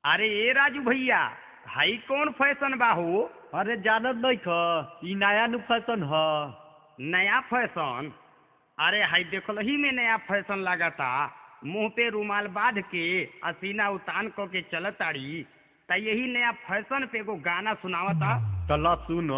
अरे ए राजू भैया, हाई कौन फैशन बा हो? अरे जानत नहीं ख ई नया नु फैशन ह। नया फैशन? अरे हाई देखल ही में नया फैशन लगाता। मुंह पे रुमाल बांध के असीना उतान क के चलताड़ी त यही नया फैशन पे एगो गाना सुनावता। चल सुन।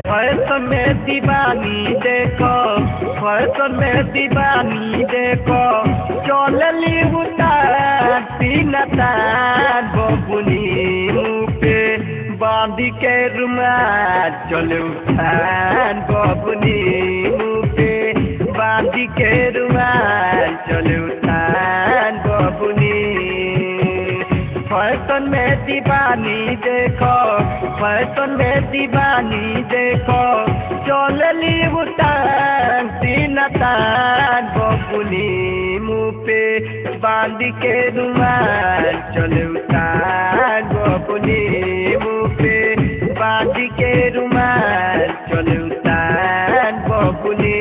फैशन में दीवानी देखो, फैशन में दीवानी देखो, चलली उतारती नतान बबुनी मुँह पे बांधी के रुमाल चले उतान बबुनी मुँह पे बांधी के रुमाल चले उतान बबुनी। फैशन में दीवानी देखो, फैशन में दीवानी देखो, चलली उतान नतान बबुनी मुँह पे बांध के रुमाल चले उतान बबुनी मुँह पे बांध के रुमाल चले उतान बबुनी।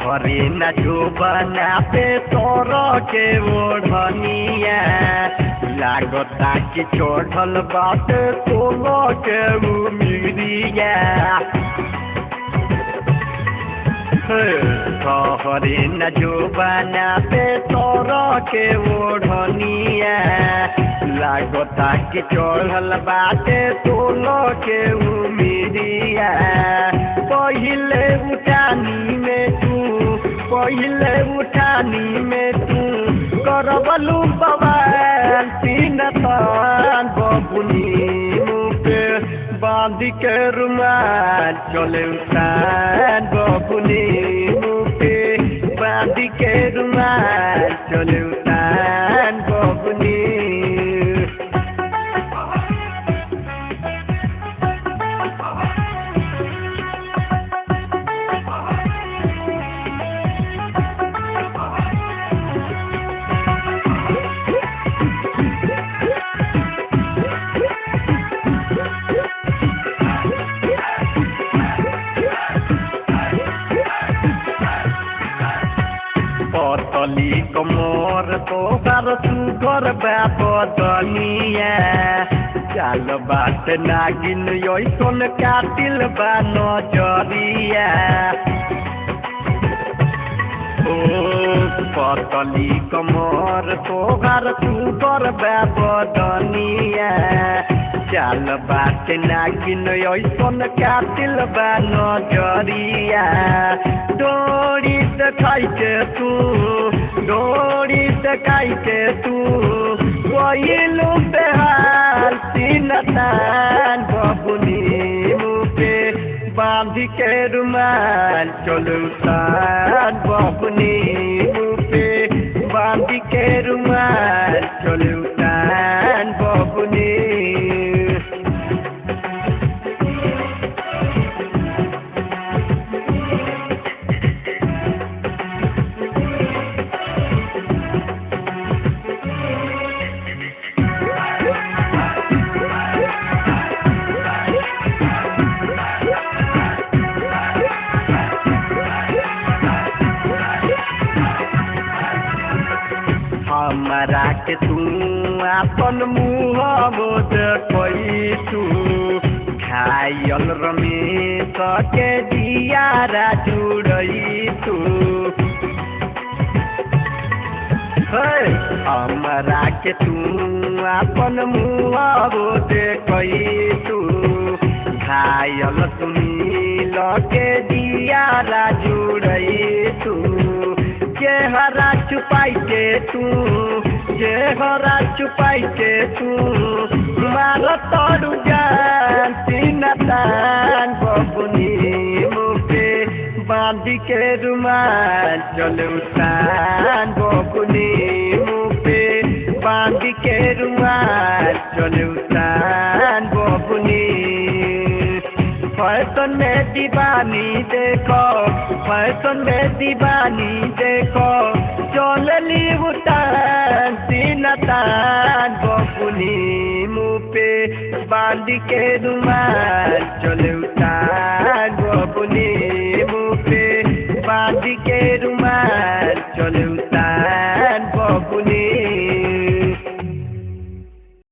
हरे न जो बना पे तोर के ओढ़निया लागता कि चढ़ल बात तोलो के उमिरिया। हरे न जो बना पे तोर के ओढ़निया लागता कि चढ़ल बात तोलो के उमिरिया। पहिले उठानी में तू, पहिले उठानी में तू करबलू बवाल तीनतान बबुनी मुँह पे बांध के रुमाल चले उतान बबुनी मुँह पे बांध के रुमाल चले उतान बबुनी। पतली कमर तोहर सुगर बदनिया चाल बात नागिन ऐसन कातिल बा नजरिया। ओ पतली कमर तोहर सुगर बदनिया चाल बात नागिन ऐसन कातिल बा नजरिया। डोरी देखाई के तू, डोरी देखाई के तू कोइलू बेहाल तीनतान बबुनी मुँह पे बांध के रुमाल चले उतान बबुनी मुँह पे बांध के रुमाल चले उतान बबुनी। हमरा के तू अपन मुँह मोद तू घायल रमेश के दियारा जुड़ई तू। हमरा के तू अपन मुँह मोद तू घायल सुनील के दियारा जुड़ई तू। चेहरा छुपाई के तू चेहरा छुपाई के तू मार तोड़ू जान सीना तान बबुनी मुझे बांध के रुमाल चले उतान बबुनी मुझे बांध के रुमाल चले उतान बबुनी फैशन में दीवानी देखो फैशन में दीवानी देखो चलली उतान सीना तान बबुनी मुँह पे बांध के रुमाल चले उतान